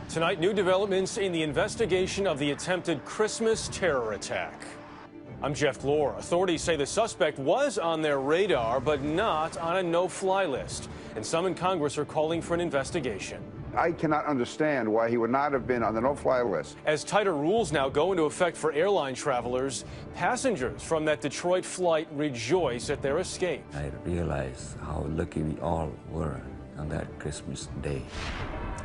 Tonight, new developments in the investigation of the attempted Christmas terror attack. I'm Jeff Glor. Authorities say the suspect was on their radar, but not on a no-fly list. And some in Congress are calling for an investigation. I cannot understand why he would not have been on the no-fly list. As tighter rules now go into effect for airline travelers, passengers from that Detroit flight rejoice at their escape. I realize how lucky we all were on that Christmas day.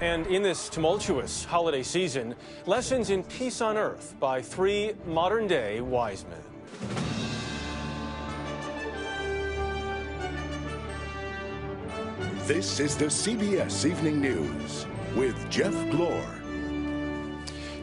And in this tumultuous holiday season, lessons in peace on earth by three modern-day wise men. This is the CBS Evening News with Jeff Glor.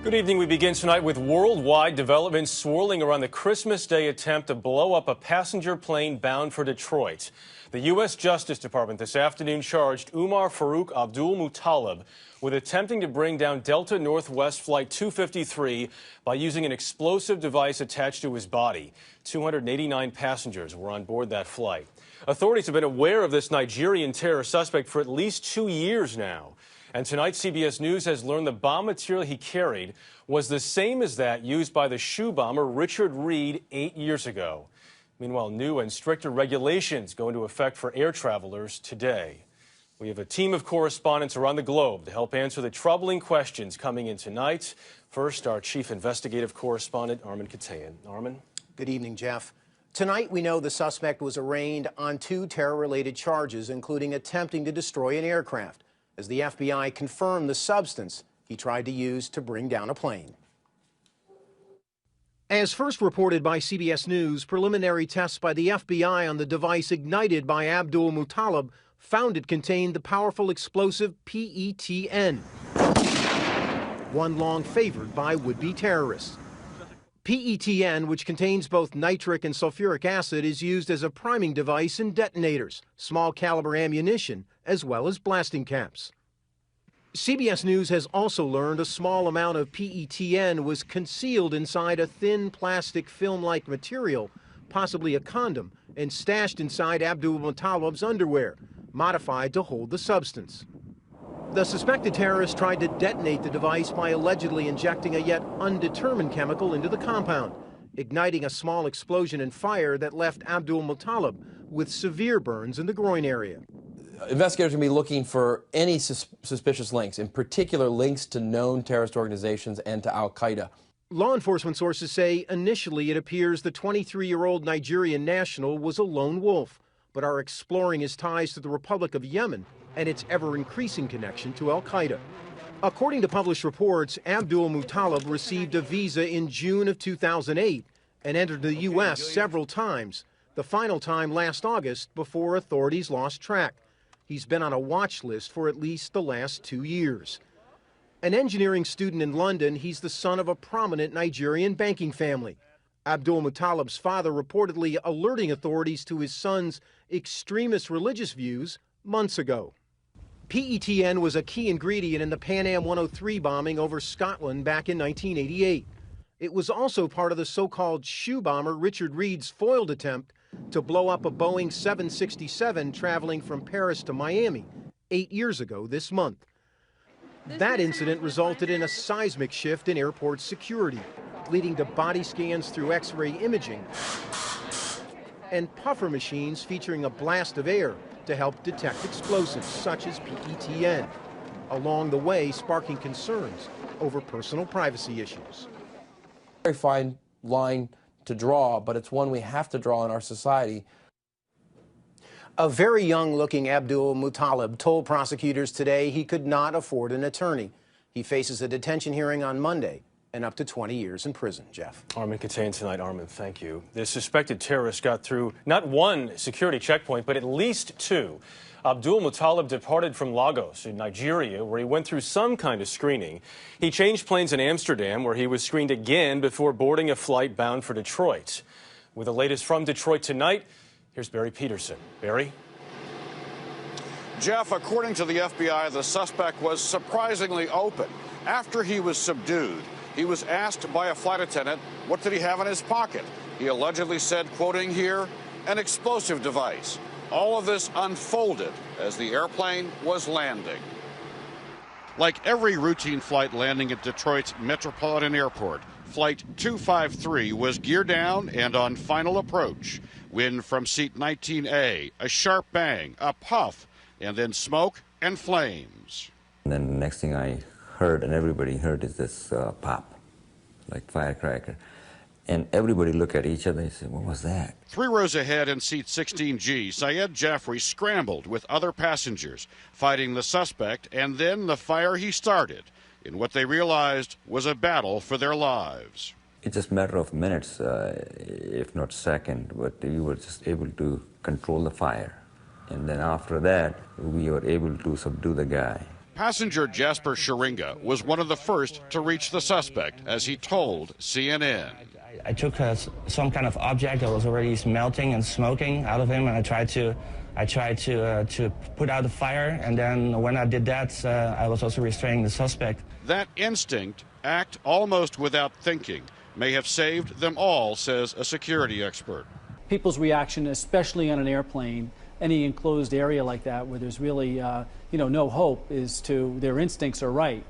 Good evening. We begin tonight with worldwide developments swirling around the Christmas Day attempt to blow up a passenger plane bound for Detroit. The U.S. Justice Department this afternoon charged Umar Farouk Abdul-Muttalib with attempting to bring down Delta Northwest Flight 253 by using an explosive device attached to his body. 289 passengers were on board that flight. Authorities have been aware of this Nigerian terror suspect for at least 2 years now. And tonight, CBS News has learned the bomb material he carried was the same as that used by the shoe bomber Richard Reed 8 years ago. Meanwhile, new and stricter regulations go into effect for air travelers today. We have a team of correspondents around the globe to help answer the troubling questions coming in tonight. First, our chief investigative correspondent, Armen Keteyian. Armen? Good evening, Jeff. Tonight, we know the suspect was arraigned on 2 terror-related charges, including attempting to destroy an aircraft, as the FBI confirmed the substance he tried to use to bring down a plane. As first reported by CBS News, preliminary tests by the FBI on the device ignited by Abdul-Muttalib found it contained the powerful explosive PETN, one long favored by would-be terrorists. PETN, which contains both nitric and sulfuric acid, is used as a priming device in detonators, small-caliber ammunition, as well as blasting caps. CBS News has also learned a small amount of PETN was concealed inside a thin plastic film-like material, possibly a condom, and stashed inside Abdul-Muttalib's underwear, modified to hold the substance. The suspected terrorist tried to detonate the device by allegedly injecting a yet undetermined chemical into the compound, igniting a small explosion and fire that left Abdul-Muttalib with severe burns in the groin area. Investigators are going to be looking for any suspicious links, in particular links to known terrorist organizations and to al-Qaeda. Law enforcement sources say initially it appears the 23-year-old Nigerian national was a lone wolf, but are exploring his ties to the Republic of Yemen and its ever-increasing connection to al-Qaeda. According to published reports, Abdul-Muttalib received a visa in June of 2008 and entered the U.S. several times, the final time last August before authorities lost track. He's been on a watch list for at least the last 2 years. An engineering student in London, he's the son of a prominent Nigerian banking family. Abdul-Muttalib's father reportedly alerting authorities to his son's extremist religious views months ago. PETN was a key ingredient in the Pan Am 103 bombing over Scotland back in 1988. It was also part of the so-called shoe bomber Richard Reed's foiled attempt to blow up a Boeing 767 traveling from Paris to Miami 8 years ago this month. That incident resulted in a seismic shift in airport security, leading to body scans through X-ray imaging and puffer machines featuring a blast of air to help detect explosives such as PETN, along the way sparking concerns over personal privacy issues. Very fine line to draw, but it's one we have to draw in our society. A very young-looking Abdul-Muttalib told prosecutors today he could not afford an attorney. He faces a detention hearing on Monday and up to 20 years in prison. Jeff. Armen Keteyian tonight. Armen, thank you. The suspected terrorist got through not one security checkpoint, but at least 2. Abdul-Muttalib departed from Lagos in Nigeria, where he went through some kind of screening. He changed planes in Amsterdam, where he was screened again before boarding a flight bound for Detroit. With the latest from Detroit tonight, here's Barry Peterson. Barry? Jeff, according to the FBI, the suspect was surprisingly open. After he was subdued, he was asked by a flight attendant, what did he have in his pocket? He allegedly said, quoting here, an explosive device. All of this unfolded as the airplane was landing. Like every routine flight landing at Detroit's Metropolitan Airport, Flight 253 was gear down and on final approach when from seat 19A, a sharp bang, a puff, and then smoke and flames. And then the next thing I heard, and everybody heard, is this pop, like firecracker. And everybody looked at each other and said, what was that? 3 rows ahead in seat 16G, Syed Jaffrey scrambled with other passengers, fighting the suspect and then the fire he started in what they realized was a battle for their lives. It's just a matter of minutes, if not second, but we were just able to control the fire. And then after that, we were able to subdue the guy. Passenger Jasper Sharinga was one of the first to reach the suspect, as he told CNN. I took some kind of object that was already melting and smoking out of him, and I tried to put out the fire. And then when I did that, I was also restraining the suspect. That instinct, act almost without thinking, may have saved them all, says a security expert. People's reaction, especially on an airplane, any enclosed area like that where there's really no hope, is to, their instincts are right,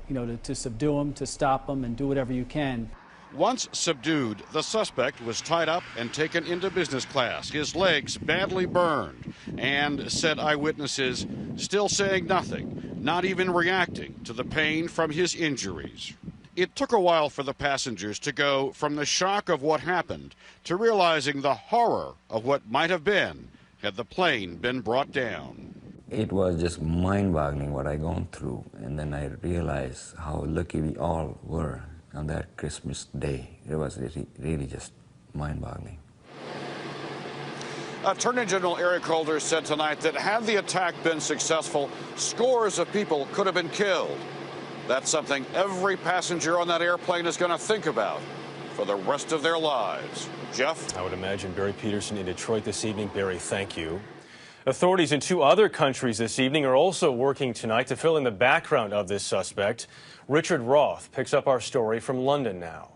to subdue them, to stop them, and do whatever you can. Once subdued, the suspect was tied up and taken into business class, his legs badly burned, and, said eyewitnesses, still saying nothing, not even reacting to the pain from his injuries. It took a while for the passengers to go from the shock of what happened to realizing the horror of what might have been had the plane been brought down. It was just mind-boggling what I gone through, and then I realized how lucky we all were on that Christmas day. It was really just mind-boggling. Attorney General Eric Holder said tonight that had the attack been successful, scores of people could have been killed. That's something every passenger on that airplane is going to think about for the rest of their lives. Jeff? I would imagine Barry Peterson in Detroit this evening. Barry, thank you. Authorities in 2 other countries this evening are also working tonight to fill in the background of this suspect. Richard Roth picks up our story from London now.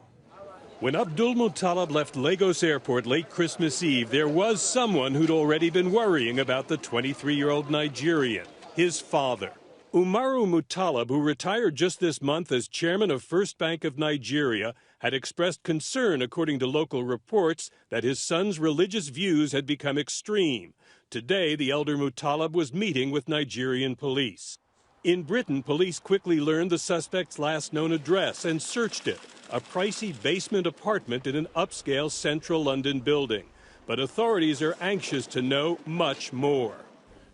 When Abdul Muttalib left Lagos Airport late Christmas Eve, there was someone who'd already been worrying about the 23-year-old Nigerian, his father. Umaru Muttalib, who retired just this month as chairman of First Bank of Nigeria, had expressed concern, according to local reports, that his son's religious views had become extreme. Today, the elder Muttalib was meeting with Nigerian police. In Britain, police quickly learned the suspect's last known address and searched it, a pricey basement apartment in an upscale central London building. But authorities are anxious to know much more.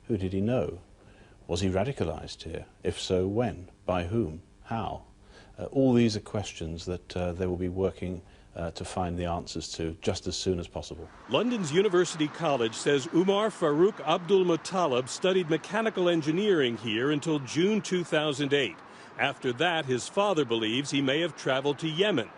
Who did he know? Was he radicalized here? If so, when? By whom? How? All these are questions that they will be working to find the answers to just as soon as possible. London's University College says Umar Farouk Abdul Muttalib studied mechanical engineering here until June 2008. After that, his father believes he may have traveled to Yemen.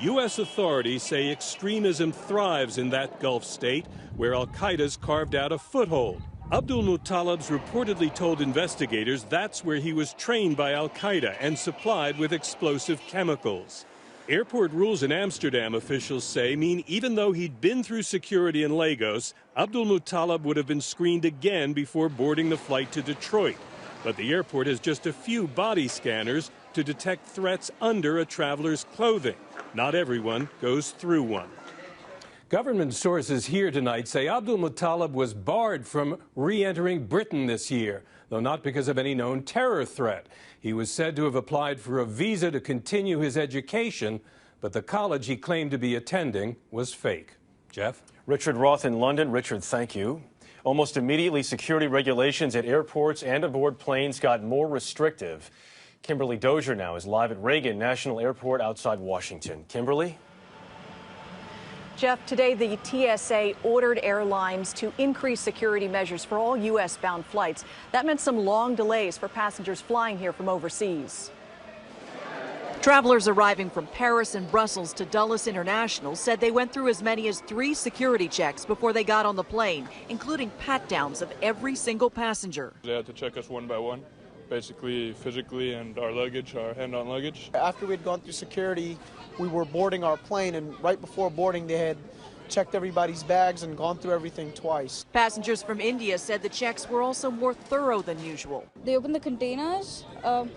U.S. authorities say extremism thrives in that Gulf state, where al-Qaeda's carved out a foothold. Abdul Muttalib's reportedly told investigators that's where he was trained by al-Qaeda and supplied with explosive chemicals. Airport rules in Amsterdam, officials say, mean even though he'd been through security in Lagos, Abdul Muttalib would have been screened again before boarding the flight to Detroit. But the airport has just a few body scanners to detect threats under a traveler's clothing. Not everyone goes through one. Government sources here tonight say Abdul Muttalib was barred from re-entering Britain this year, though not because of any known terror threat. He was said to have applied for a visa to continue his education, but the college he claimed to be attending was fake. Jeff? Richard Roth in London. Richard, thank you. Almost immediately, security regulations at airports and aboard planes got more restrictive. Kimberly Dozier now is live at Reagan National Airport outside Washington. Kimberly? Jeff, today the TSA ordered airlines to increase security measures for all U.S.-bound flights. That meant some long delays for passengers flying here from overseas. Travelers arriving from Paris and Brussels to Dulles International said they went through as many as 3 security checks before they got on the plane, including pat-downs of every single passenger. They had to check us one by one, basically physically, and our luggage, our hand-on luggage. After we had gone through security, we were boarding our plane, and right before boarding they had checked everybody's bags and gone through everything twice. Passengers from India said the checks were also more thorough than usual. They opened the containers of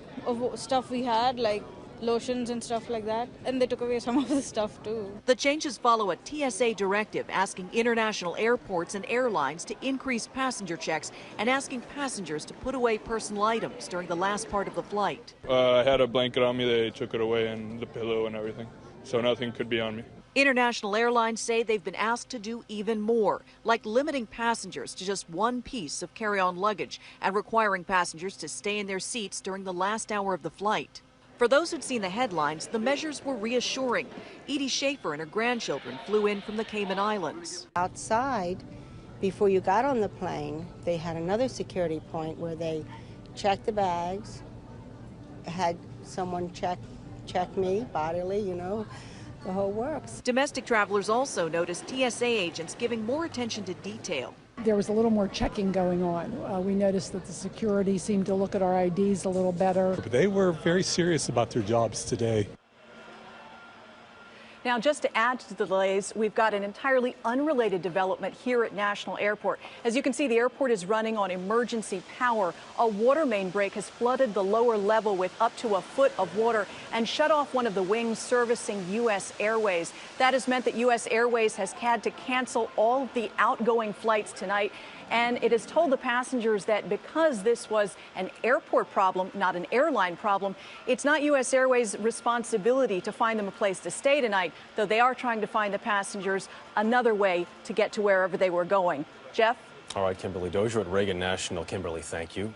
stuff we had, like lotions and stuff like that, and they took away some of the stuff too. The changes follow a TSA directive asking international airports and airlines to increase passenger checks and asking passengers to put away personal items during the last part of the flight. I had a blanket on me, they took it away, and the pillow and everything, so nothing could be on me. International airlines say they've been asked to do even more, like limiting passengers to just one piece of carry-on luggage and requiring passengers to stay in their seats during the last hour of the flight. For those who'd seen the headlines, the measures were reassuring. Edie Schaefer and her grandchildren flew in from the Cayman Islands. Outside, before you got on the plane, they had another security point where they checked the bags, had someone check me bodily, you know, the whole works. Domestic travelers also noticed TSA agents giving more attention to detail. There was a little more checking going on. We noticed that the security seemed to look at our IDs a little better. They were very serious about their jobs today. Now, just to add to the delays, we've got an entirely unrelated development here at National Airport. As you can see, the airport is running on emergency power. A water main break has flooded the lower level with up to a foot of water and shut off one of the wings servicing U.S. Airways. That has meant that U.S. Airways has had to cancel all of the outgoing flights tonight. And it has told the passengers that because this was an airport problem, not an airline problem, it's not U.S. Airways' responsibility to find them a place to stay tonight, though they are trying to find the passengers another way to get to wherever they were going. Jeff? All right, Kimberly Dozier at Reagan National. Kimberly, thank you.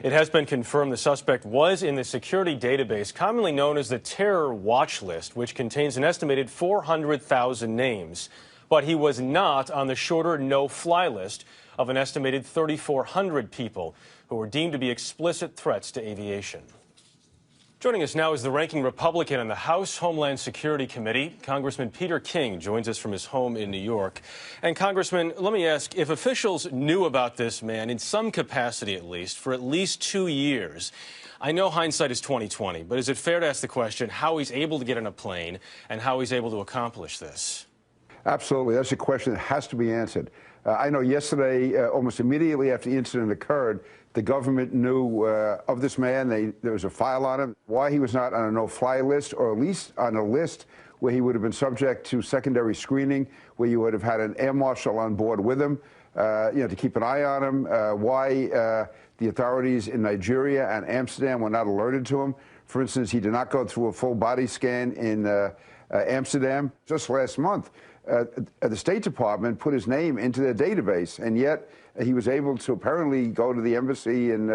It has been confirmed the suspect was in the security database commonly known as the Terror Watch List, which contains an estimated 400,000 names. But he was not on the shorter no-fly list of an estimated 3,400 people who were deemed to be explicit threats to aviation. Joining us now is the ranking Republican on the House Homeland Security Committee. Congressman Peter King joins us from his home in New York. And Congressman, let me ask, if officials knew about this man, in some capacity at least, for at least 2 years, I know hindsight is 20/20, but is it fair to ask the question how he's able to get on a plane and how he's able to accomplish this? Absolutely. That's a question that has to be answered. I know yesterday, almost immediately after the incident occurred, the government knew of this man. There was a file on him. Why he was not on a no-fly list, or at least on a list where he would have been subject to secondary screening, where you would have had an air marshal on board with him, to keep an eye on him. Why the authorities in Nigeria and Amsterdam were not alerted to him. For instance, he did not go through a full body scan in Amsterdam just last month. The State Department put his name into their database, and yet he was able to apparently go to the embassy in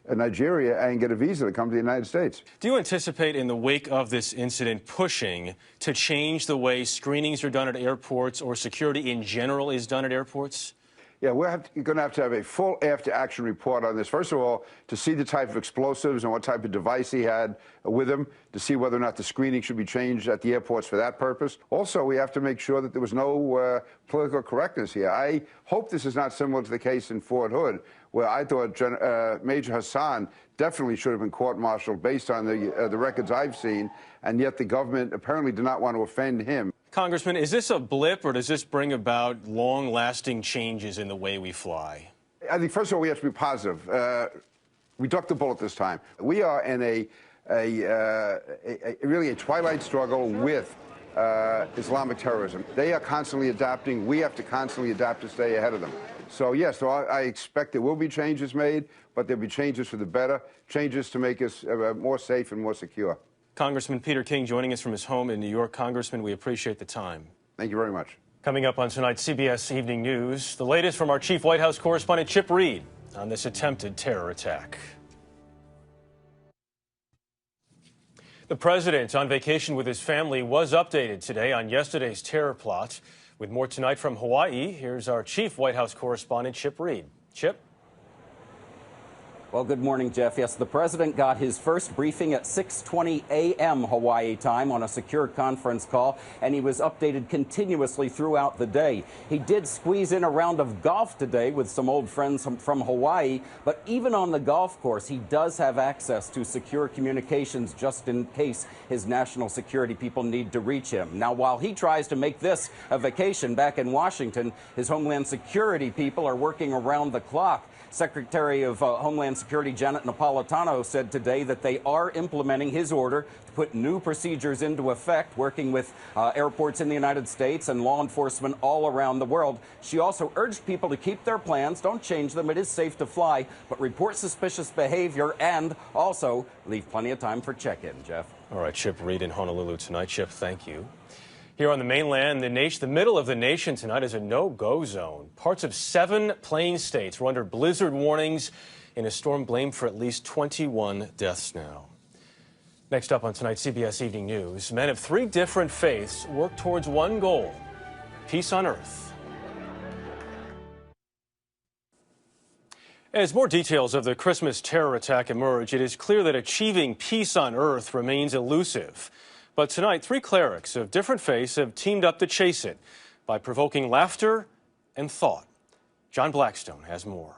Nigeria and get a visa to come to the United States. Do you anticipate in the wake of this incident pushing to change the way screenings are done at airports or security in general is done at airports? Yeah, we're going to have a full after-action report on this. First of all, to see the type of explosives and what type of device he had with him, to see whether or not the screening should be changed at the airports for that purpose. Also, we have to make sure that there was no political correctness here. I hope this is not similar to the case in Fort Hood, where I thought Major Hassan definitely should have been court-martialed based on the records I've seen, and yet the government apparently did not want to offend him. Congressman, is this a blip, or does this bring about long-lasting changes in the way we fly? I think, first of all, we have to be positive. We ducked the bullet this time. We are in really a twilight struggle with Islamic terrorism. They are constantly adapting. We have to constantly adapt to stay ahead of them. So, yes, I expect there will be changes made, but there'll be changes for the better, changes to make us more safe and more secure. Congressman Peter King joining us from his home in New York. Congressman, we appreciate the time. Thank you very much. Coming up on tonight's CBS Evening News, the latest from our chief White House correspondent Chip Reid on this attempted terror attack. The president on vacation with his family was updated today on yesterday's terror plot. With more tonight from Hawaii, here's our chief White House correspondent Chip Reid. Chip? Well, good morning, Jeff. Yes, the president got his first briefing at 6:20 a.m. Hawaii time on a secure conference call, and he was updated continuously throughout the day. He did squeeze in a round of golf today with some old friends from Hawaii, but even on the golf course, he does have access to secure communications just in case his national security people need to reach him. Now, while he tries to make this a vacation back in Washington, his Homeland Security people are working around the clock. Secretary of Homeland Security Janet Napolitano said today that they are implementing his order to put new procedures into effect, working with airports in the United States and law enforcement all around the world. She also urged people to keep their plans, don't change them, it is safe to fly, but report suspicious behavior and also leave plenty of time for check-in, Jeff. All right, Chip Reid in Honolulu tonight. Chip, thank you. Here on the mainland, the middle of the nation tonight is a no-go zone. Parts of 7 plains states were under blizzard warnings in a storm blamed for at least 21 deaths now. Next up on tonight's CBS Evening News, men of 3 different faiths work towards one goal: peace on earth. As more details of the Christmas terror attack emerge, it is clear that achieving peace on earth remains elusive. But tonight, 3 clerics of different faiths have teamed up to chase it by provoking laughter and thought. John Blackstone has more.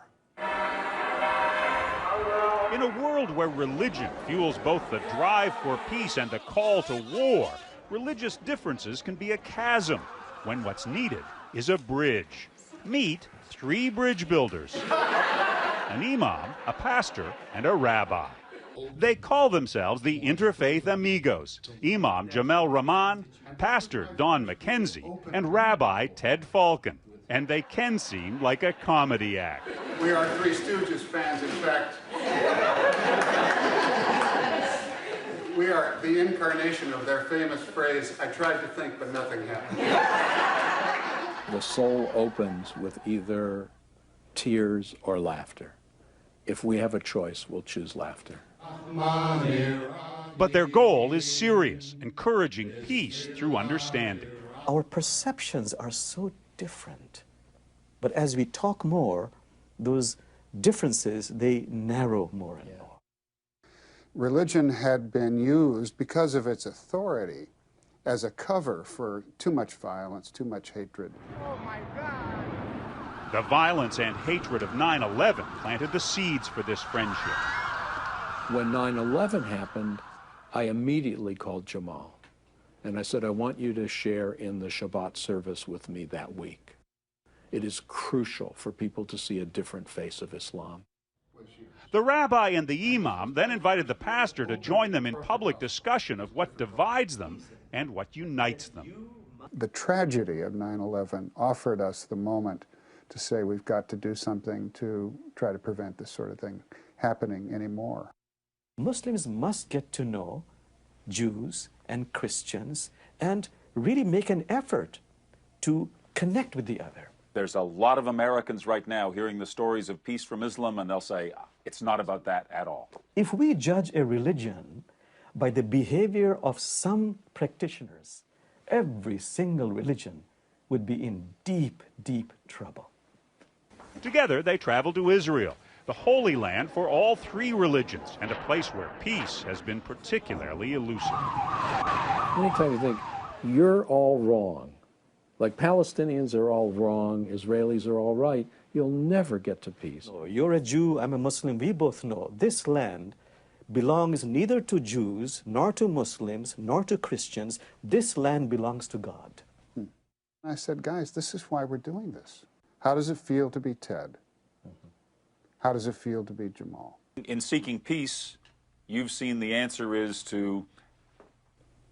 In a world where religion fuels both the drive for peace and the call to war, religious differences can be a chasm when what's needed is a bridge. Meet 3 bridge builders: an imam, a pastor, and a rabbi. They call themselves the Interfaith Amigos: Imam Jamel Rahman, Pastor Don McKenzie, and Rabbi Ted Falcon. And they can seem like a comedy act. We are Three Stooges fans, in fact. We are the incarnation of their famous phrase, "I tried to think, but nothing happened." The soul opens with either tears or laughter. If we have a choice, we'll choose laughter. But their goal is serious, encouraging peace through understanding. Our perceptions are so different. But as we talk more, those differences, they narrow more and more. Religion had been used, because of its authority, as a cover for too much violence, too much hatred. Oh my God! The violence and hatred of 9/11 planted the seeds for this friendship. When 9/11 happened, I immediately called Jamal. And I said, I want you to share in the Shabbat service with me that week. It is crucial for people to see a different face of Islam. The rabbi and the imam then invited the pastor to join them in public discussion of what divides them and what unites them. The tragedy of 9/11 offered us the moment to say we've got to do something to try to prevent this sort of thing happening anymore. Muslims must get to know Jews and Christians and really make an effort to connect with the other. There's a lot of Americans right now hearing the stories of peace from Islam, and they'll say, it's not about that at all. If we judge a religion by the behavior of some practitioners, every single religion would be in deep, deep trouble. Together, they traveled to Israel, the Holy Land for all 3 religions, and a place where peace has been particularly elusive. Anytime you think, you're all wrong, like Palestinians are all wrong, Israelis are all right, you'll never get to peace. No, you're a Jew, I'm a Muslim, we both know this land belongs neither to Jews, nor to Muslims, nor to Christians. This land belongs to God. I said, guys, this is why we're doing this. How does it feel to be Ted? How does it feel to be Jamal? In seeking peace, you've seen the answer is to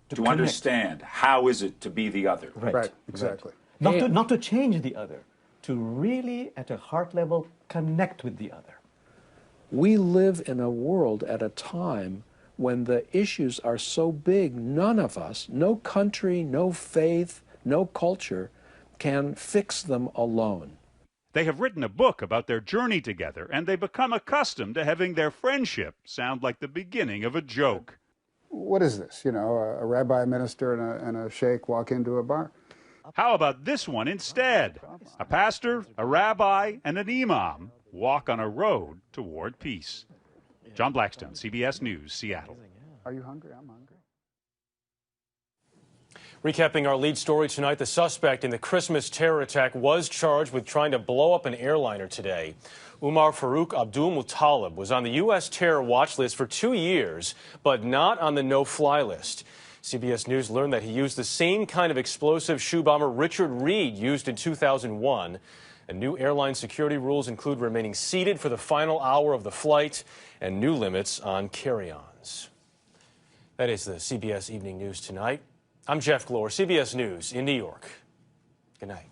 connect. Understand how is it to be the other. Right, exactly. Not to change the other, to really, at a heart level, connect with the other. We live in a world at a time when the issues are so big, none of us, no country, no faith, no culture, can fix them alone. They have written a book about their journey together, and they've become accustomed to having their friendship sound like the beginning of a joke. What is this? You know, a rabbi, minister, and a sheikh walk into a bar? How about this one instead? A pastor, a rabbi, and an imam walk on a road toward peace. John Blackstone, CBS News, Seattle. Are you hungry? I'm hungry. Recapping our lead story tonight, the suspect in the Christmas terror attack was charged with trying to blow up an airliner today. Umar Farouk Abdul Muttalib was on the U.S. terror watch list for 2 years, but not on the no-fly list. CBS News learned that he used the same kind of explosive shoe bomber Richard Reed used in 2001. And new airline security rules include remaining seated for the final hour of the flight and new limits on carry-ons. That is the CBS Evening News tonight. I'm Jeff Glor, CBS News in New York. Good night.